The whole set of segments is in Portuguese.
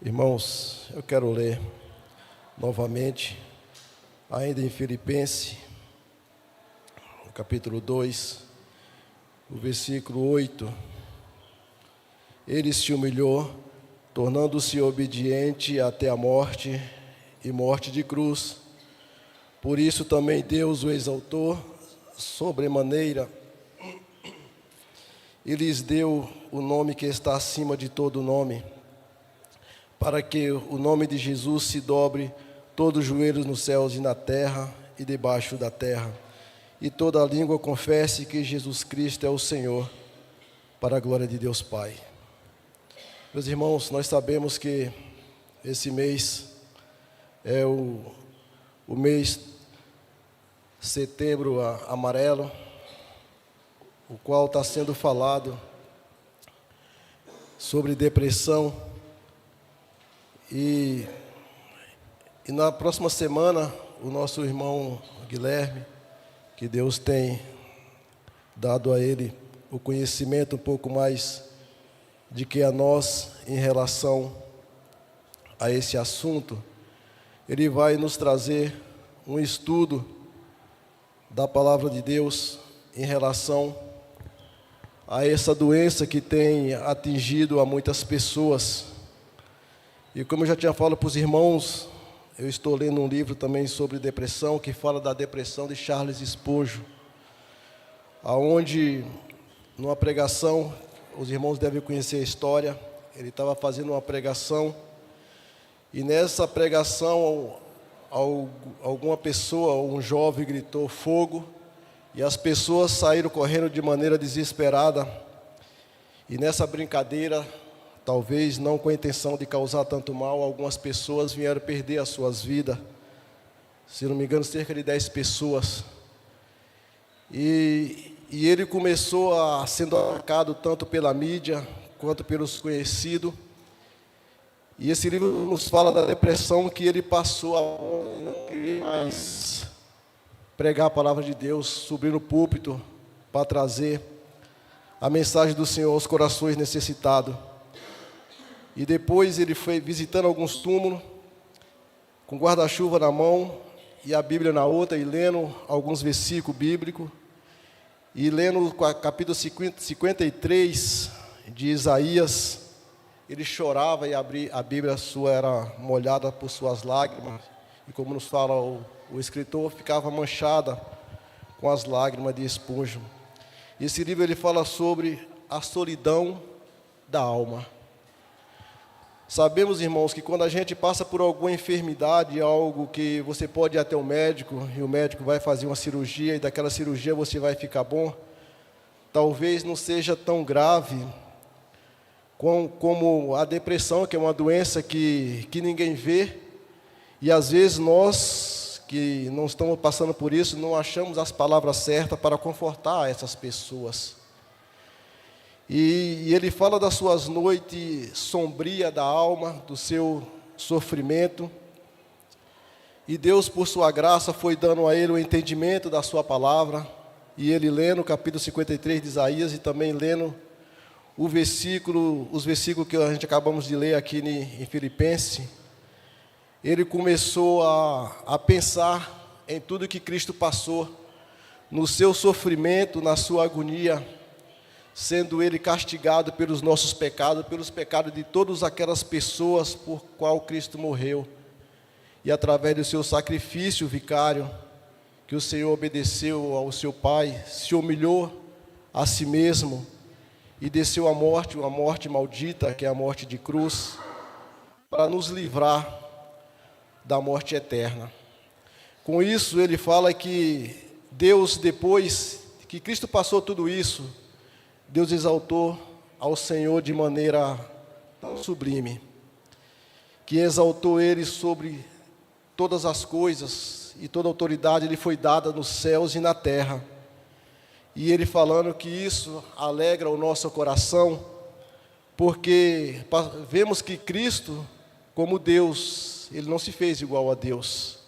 Irmãos, eu quero ler novamente, ainda em Filipenses, no capítulo 2, o versículo 8. Ele se humilhou, tornando-se obediente até a morte e morte de cruz. Por isso também Deus o exaltou sobremaneira e lhes deu o nome que está acima de todo nome, para que o nome de Jesus se dobre todos os joelhos nos céus e na terra e debaixo da terra, e toda língua confesse que Jesus Cristo é o Senhor, para a glória de Deus Pai. Meus irmãos, nós sabemos que esse mês é o mês Setembro Amarelo, o qual está sendo falado sobre depressão. E na próxima semana, o nosso irmão Guilherme, que Deus tem dado a ele o conhecimento um pouco mais de que a nós em relação a esse assunto, ele vai nos trazer um estudo da palavra de Deus em relação a essa doença que tem atingido a muitas pessoas. E como eu já tinha falado para os irmãos, eu estou lendo um livro também sobre depressão, que fala da depressão de Charles Spurgeon, aonde, numa pregação, os irmãos devem conhecer a história, ele estava fazendo uma pregação, e nessa pregação, alguma pessoa, um jovem gritou fogo, e as pessoas saíram correndo de maneira desesperada, e nessa brincadeira, talvez não com a intenção de causar tanto mal, algumas pessoas vieram perder as suas vidas. Se não me engano, cerca de 10 pessoas. E ele começou a sendo atacado tanto pela mídia, quanto pelos conhecidos. E esse livro nos fala da depressão que ele passou a não querer mais pregar a palavra de Deus, subir no púlpito para trazer a mensagem do Senhor aos corações necessitados. E depois ele foi visitando alguns túmulos, com guarda-chuva na mão e a Bíblia na outra, e lendo alguns versículos bíblicos, e lendo o capítulo 53 de Isaías, ele chorava e a Bíblia sua era molhada por suas lágrimas, e como nos fala o escritor, ficava manchada com as lágrimas de Spurgeon. Esse livro ele fala sobre a solidão da alma. Sabemos, irmãos, que quando a gente passa por alguma enfermidade, algo que você pode ir até o médico, e o médico vai fazer uma cirurgia, e daquela cirurgia você vai ficar bom, talvez não seja tão grave como a depressão, que é uma doença que ninguém vê, e às vezes nós, que não estamos passando por isso, não achamos as palavras certas para confortar essas pessoas. E ele fala das suas noites sombrias da alma, do seu sofrimento. E Deus, por sua graça, foi dando a ele o entendimento da sua palavra. E ele lendo o capítulo 53 de Isaías e também lendo os versículos que a gente acabamos de ler aqui em Filipenses, ele começou a pensar em tudo que Cristo passou, no seu sofrimento, na sua agonia, sendo ele castigado pelos nossos pecados, pelos pecados de todas aquelas pessoas por qual Cristo morreu. E através do seu sacrifício vicário, que o Senhor obedeceu ao seu Pai, se humilhou a si mesmo e desceu à morte, uma morte maldita, que é a morte de cruz, para nos livrar da morte eterna. Com isso, ele fala que Deus, depois que Cristo passou tudo isso, Deus exaltou ao Senhor de maneira tão sublime, que exaltou Ele sobre todas as coisas, e toda autoridade lhe foi dada nos céus e na terra. E Ele falando que isso alegra o nosso coração, porque vemos que Cristo, como Deus, Ele não se fez igual a Deus.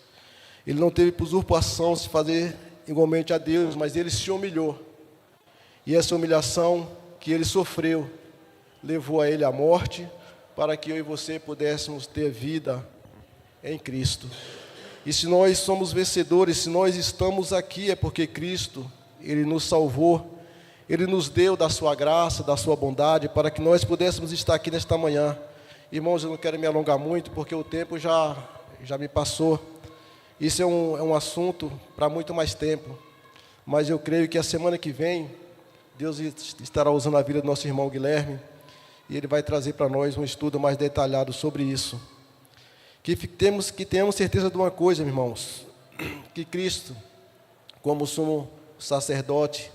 Ele não teve usurpação de se fazer igualmente a Deus, mas Ele se humilhou. E essa humilhação que Ele sofreu, levou a Ele à morte, para que eu e você pudéssemos ter vida em Cristo. E se nós somos vencedores, se nós estamos aqui, é porque Cristo, Ele nos salvou, Ele nos deu da sua graça, da sua bondade, para que nós pudéssemos estar aqui nesta manhã. Irmãos, eu não quero me alongar muito, porque o tempo já me passou. Isso é um assunto para muito mais tempo. Mas eu creio que a semana que vem, Deus estará usando a vida do nosso irmão Guilherme, e ele vai trazer para nós um estudo mais detalhado sobre isso. Que tenhamos certeza de uma coisa, irmãos, que Cristo, como sumo sacerdote,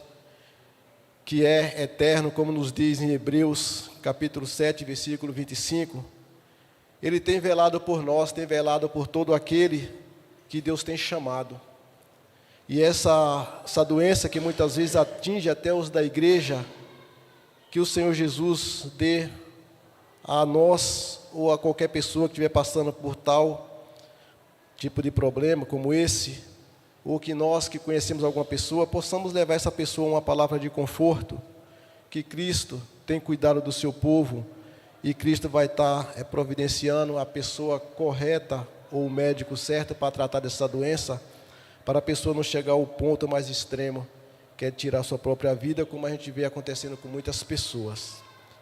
que é eterno, como nos diz em Hebreus, capítulo 7, versículo 25, Ele tem velado por nós, tem velado por todo aquele que Deus tem chamado. E essa doença que muitas vezes atinge até os da igreja, que o Senhor Jesus dê a nós ou a qualquer pessoa que estiver passando por tal tipo de problema como esse, ou que nós que conhecemos alguma pessoa, possamos levar essa pessoa uma palavra de conforto, que Cristo tem cuidado do seu povo, e Cristo vai estar providenciando a pessoa correta, ou o médico certo para tratar dessa doença, para a pessoa não chegar ao ponto mais extremo, que é tirar sua própria vida, como a gente vê acontecendo com muitas pessoas.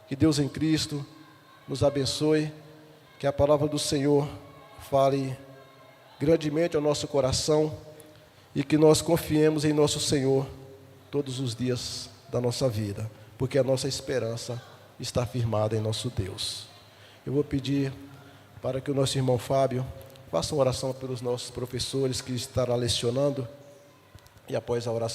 Que Deus em Cristo nos abençoe, que a palavra do Senhor fale grandemente ao nosso coração, e que nós confiemos em nosso Senhor todos os dias da nossa vida, porque a nossa esperança está firmada em nosso Deus. Eu vou pedir para que o nosso irmão Fábio faça uma oração pelos nossos professores que estará lecionando, e após a oração